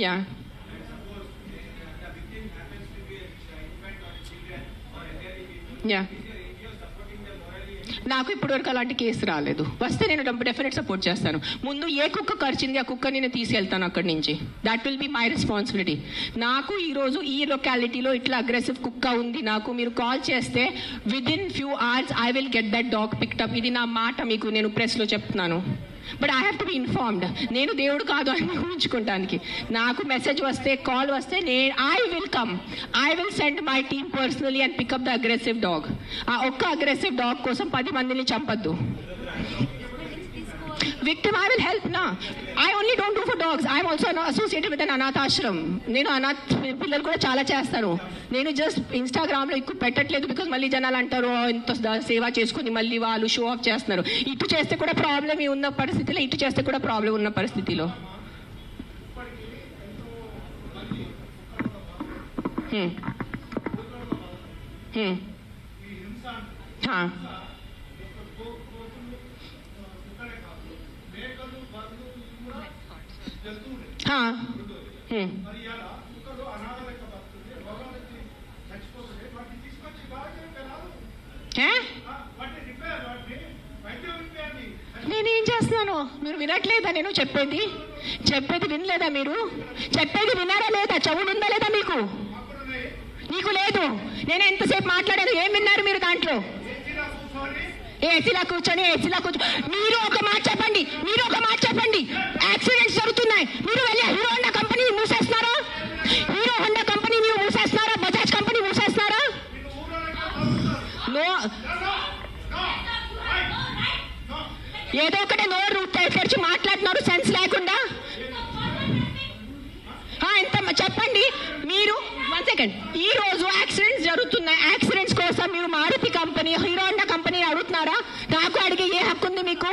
Yeah yeah నాకు ఇప్పటివరకు అలాంటి కేసు రాలేదు. వస్తే నేను డెఫినెట్ సపోర్ట్ చేస్తాను. ముందు ఏ కుక్క కరిచింది ఆ కుక్క నేను తీసుకెళ్తాను అక్కడి నుంచి. That will be my responsibility. నాకు ఈరోజు ఈ లొకాలిటీలో ఇట్లా అగ్రెసివ్ కుక్క ఉంది, నాకు మీరు కాల్ చేస్తే within few hours I will get that dog picked up. ఇది నా మాట మీకు నేను ప్రెస్లో చెప్తున్నాను. But I have to be informed. నేను దేవుడు కాదు అని ఊహించుకోవటానికి. నాకు మెసేజ్ వస్తే, కాల్ వస్తే I will come. I will send my team personally and pick up the aggressive dog. ఆ ఒక్క అగ్రెసివ్ డాగ్ కోసం 10 మందిని చంపద్దు. Victim, I will help na. I only don't do for dogs. I am also associated with an anath ashram. నేను అనాథ్ పిల్లలు కూడా చాలా చేస్తాను. నేను జస్ట్ ఇన్స్టాగ్రామ్లో ఎక్కువ పెట్టట్లేదు బికాజ్ మళ్ళీ జనాలు అంటారు ఇంత సేవ చేసుకుని మళ్ళీ వాళ్ళు షో ఆఫ్ చేస్తున్నారు. ఇటు చేస్తే కూడా ప్రాబ్లం ఉన్న పరిస్థితిలో, ఇటు చేస్తే కూడా ప్రాబ్లం ఉన్న పరిస్థితిలో నేనేం చేస్తున్నాను? మీరు వినట్లేదా? నేను చెప్పేది వినలేదా? మీరు చెప్పేది విన్నారా లేదా? చెవులు ఉందా లేదా మీకు? నీకు లేదు. నేను ఎంతసేపు మాట్లాడాను, ఏం విన్నారు మీరు దాంట్లో? ఏసీలా కూర్చొని మీరు ఒక మాట చెప్పండి. యాక్సిడెంట్స్ జరుగుతున్నాయి, మీరు వెళ్ళి హీరో హోండా కంపెనీ మూసేస్తున్నారా? మీరు మూసేస్తున్నారా? బజాజ్ కంపెనీ మూసేస్తున్నారా? ఏదో ఒకటే నోరు తెరిచి మాట్లాడుతున్నారు సెన్స్ లేకుండా. ఎంత చెప్పండి మీరు. 1 సెకండ్. ఈ రోజు యాక్సిడెంట్స్ జరుగుతున్నాయి. యాక్సిడెంట్స్ కోసం మీరు Maruti company, Hero Honda company అడుగుతున్నారా? నాకు అడిగే ఏ హక్కు ఉంది మీకు?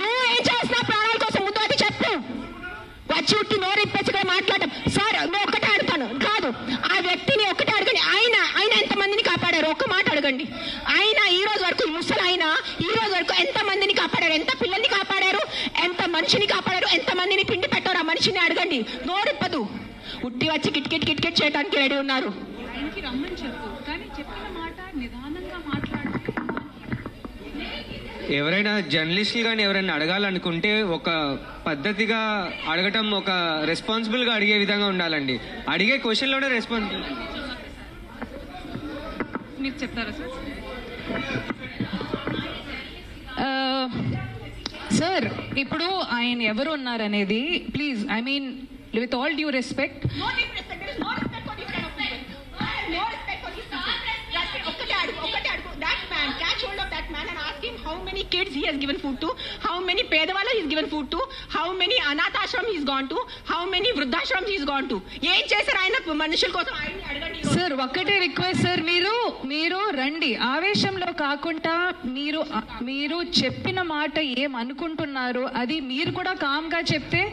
నువ్వు ఏం చేస్తున్నావు ప్రాణాల కోసం? ముందు అది చెప్పు. వచ్చి ఉట్టి నోరు ఇప్పేసి మాట్లాడటం. సార్ నువ్వు ఒక్కటే అడుగుతాను కాదు, ఆ వ్యక్తిని ఒక్కటే అడగండి. ఆయన ఎంతమందిని కాపాడారు? ఒక్క మాట అడగండి. ఆయన ఈ రోజు వరకు, ముసలి ఆయన ఈ రోజు వరకు ఎంత మందిని కాపాడారు? ఎంత పిల్లల్ని కాపాడారు? ఎంత మనిషిని కాపాడారు? ఎంత మందిని పిండి పెట్టారు? ఆ మనిషిని అడగండి. నోరిప్పదు. ఉట్టి వచ్చి కిట్కిట్ చేయడానికి రెడీ ఉన్నారు. ఎవరైనా జర్నలిస్టులు కానీ ఎవరైనా అడగాలనుకుంటే ఒక పద్ధతిగా అడగటం, ఒక రెస్పాన్సిబుల్గా అడిగే విధంగా ఉండాలండి. అడిగే క్వశ్చన్లోనే రెస్పాన్సిబుల్. మీరు చెప్తారా సార్? ఇప్పుడు ఆయన ఎవరు ఉన్నారనేది please, I mean with all due respect, how many kids he has given food to, how many pedavalla he has given food to, how many anath ashram he has gone to, how many vruddhashrams he has gone to. ఏం చేశారు ఆయన మనుషుల కోసం? ఆయన్ని అడగండి sir. ఒక్కటే request sir, మీరు రండి. ఆవేశంలో కాకుండా మీరు చెప్పిన మాట ఏం అనుకుంటున్నారో అది మీరు కూడా కామ్గా చెప్తే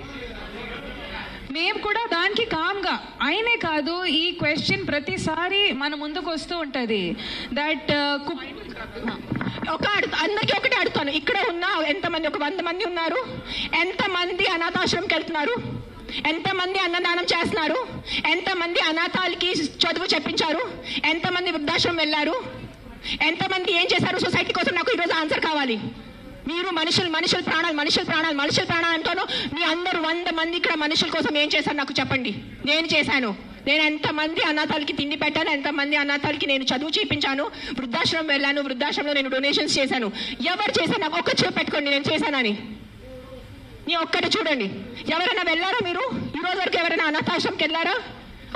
మేము కూడా దానికి కామ్గా. ఆయనే కాదు, ఈ క్వశ్చన్ ప్రతిసారి మన ముందుకు వస్తూ ఉంటుంది. దట్ అందరికీ ఒకటే అడుగుతాను. ఇక్కడ ఉన్న ఎంతమంది, ఒక 100 మంది ఉన్నారు. ఎంతమంది అనాథాశ్రమంకి వెళ్తున్నారు? ఎంతమంది అన్నదానం చేస్తున్నారు? ఎంతమంది అనాథాలకి చదువు చెప్పించారు? ఎంతమంది వృద్ధాశ్రమం వెళ్ళారు? ఎంతమంది ఏం చేశారు సొసైటీ కోసం? నాకు ఈరోజు ఆన్సర్ కావాలి. మీరు మనుషుల ప్రాణాలు అంటాను. మీ అందరూ 100 మంది ఇక్కడ మనుషుల కోసం ఏం చేశారు నాకు చెప్పండి. నేను చేశాను. నేను ఎంతమంది అనాథాలకి తిండి పెట్టాను? ఎంతమంది అనాథాలకి నేను చదువు చేయించాను? వృద్ధాశ్రమం వెళ్ళాను, వృద్ధాశ్రమంలో నేను డొనేషన్స్ చేశాను. ఎవరు చేశాను? నాకు ఒక్క చూపు పెట్టుకోండి నేను చేశానని. నీ ఒక్కటి చూడండి. ఎవరైనా వెళ్ళారా మీరు? ఈ రోజు వరకు ఎవరైనా అనాథాశ్రమంకి వెళ్ళారా?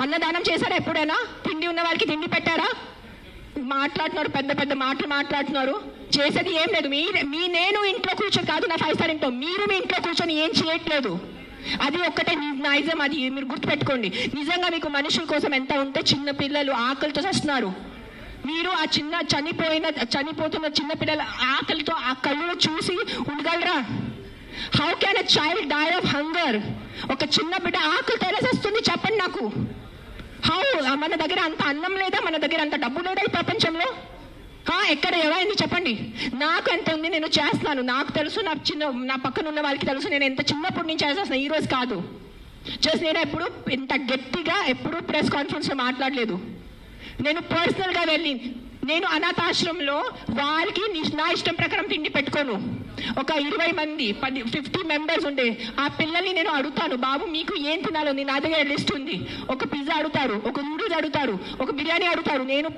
అన్నదానం చేశారా? ఎప్పుడైనా తిండి ఉన్న వాళ్ళకి తిండి పెట్టారా? మాట్లాడుతున్నారు, పెద్ద మాటలు మాట్లాడుతున్నారు. చేసేది ఏం లేదు. నేను ఇంట్లో కూర్చొని కాదు, నా 5 స్టార్ ఇంట్లో, మీరు మీ ఇంట్లో కూర్చొని ఏం చేయట్లేదు. అది ఒక్కటే నైజం. అది మీరు గుర్తుపెట్టుకోండి. నిజంగా మీకు మనుషుల కోసం ఎంత ఉంటే, చిన్న పిల్లలు ఆకలితో వస్తున్నారు. మీరు ఆ చనిపోతున్న చిన్న పిల్లల ఆకలితో ఆ కళ్ళు చూసి ఉండగలరా? How can a child die of hunger? ఒక చిన్న బిడ్డ ఆకలితో ఎలా వస్తుంది చెప్పండి నాకు. హౌ? మన దగ్గర అంత అన్నం లేదా? మన దగ్గర అంత డబ్బు లేదా ఈ ప్రపంచంలో? ఎక్కడ ఎవరైంది చెప్పండి. నాకు ఎంత ఉంది, నేను చేస్తున్నాను. నాకు తెలుసు, నా పక్కన ఉన్న వాళ్ళకి తెలుసు, నేను ఎంత చిన్నప్పటి నుంచి చేసేస్తాను, ఈ రోజు కాదు. జస్ట్ నేను ఎప్పుడు ఇంత గట్టిగా ఎప్పుడు ప్రెస్ కాన్ఫరెన్స్లో మాట్లాడలేదు. నేను పర్సనల్గా వెళ్ళి నేను అనాథాశ్రమంలో వాళ్ళకి నా ఇష్టం ప్రకారం తిండి పెట్టుకోను. ఒక 20 మంది 50 మెంబర్స్ ఉండే ఆ పిల్లల్ని నేను అడుగుతాను, బాబు మీకు ఏం తినాలో, నా దగ్గర లిస్ట్ ఉంది. ఒక పిజ్జా అడుగుతారు, ఒక నూడిల్స్ అడుగుతారు, ఒక బిర్యానీ అడుగుతారు. నేను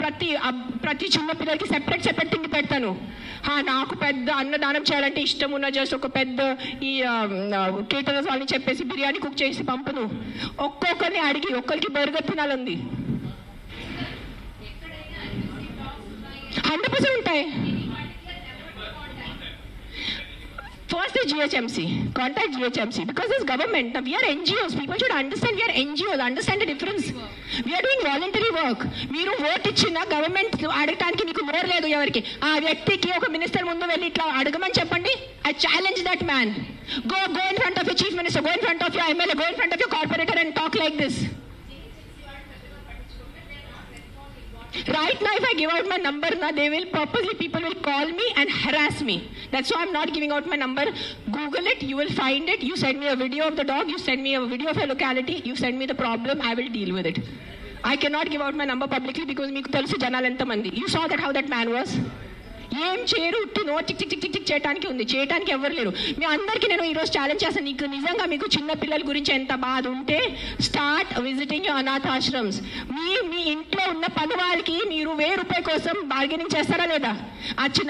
ప్రతి చిన్న పిల్లలకి సెపరేట్ తిండి పెడతాను. నాకు పెద్ద అన్నదానం చేయాలంటే ఇష్టం ఉన్న జస్ట్ ఒక పెద్ద ఈ కేటరర్స్ వాళ్ళని చెప్పేసి బిర్యానీ కుక్ చేసి పంపను. ఒక్కొక్కరిని అడిగి ఒక్కరికి బర్గర్ తినాలంది. 100% ఉంటాయి. First is GHMC. Contact GHMC because it's government. Now we are NGOs. People should understand we are NGOs. Understand the difference. We are doing voluntary work. మీరు ఓట్ ఇచ్చిన గవర్నమెంట్ అడగటానికి మీకు నోరు లేదు ఎవరికి. ఆ వ్యక్తికి ఒక మినిస్టర్ ముందు వెళ్ళి ఇట్లా అడగమని చెప్పండి. I challenge that man. Go in front of your chief minister. Go in front of your MLA. Go in front of your corporator and talk like this. Right now, if I give out my number, people will call me and harass me. That's why I'm not giving out my number. Google it, you will find it. You send me a video of the dog, you send me a video of a locality, you send me the problem, I will deal with it. I cannot give out my number publicly because meeku telusu janalu enta mandi. You saw that how that man was. ఏం చేయరు, no చిక్ చిక్ చిక్ చిక్ చేయడానికి ఉంది, చేయడానికి ఎవరు లేరు. మీ అందరికీ నేను ఈరోజు ఛాలెంజ్ చేస్తాను. నీకు నిజంగా మీకు చిన్న పిల్లల గురించి ఎంత బాధ ఉంటే స్టార్ట్ విజిటింగ్ యువర్ అనాథాశ్రమ్స్. మీ ఇంట్లో ఉన్న పని వాళ్ళకి మీరు ₹1000 కోసం బార్గెనింగ్ చేస్తారా లేదా?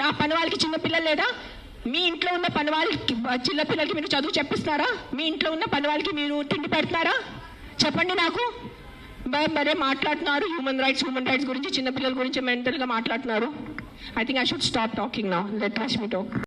ఆ పని వాళ్ళకి చిన్న పిల్లలు లేదా? మీ ఇంట్లో ఉన్న పని వాళ్ళకి చిన్న పిల్లలకి మీరు చదువు చెప్పిస్తున్నారా? మీ ఇంట్లో ఉన్న పని వాళ్ళకి మీరు తిండి పెడుతున్నారా? చెప్పండి నాకు. మరే మాట్లాడుతున్నారు హ్యూమన్ రైట్స్ గురించి, చిన్న పిల్లల గురించి మెంటల్గా మాట్లాడుతున్నారు. I think I should stop talking now. Let Rashmi talk.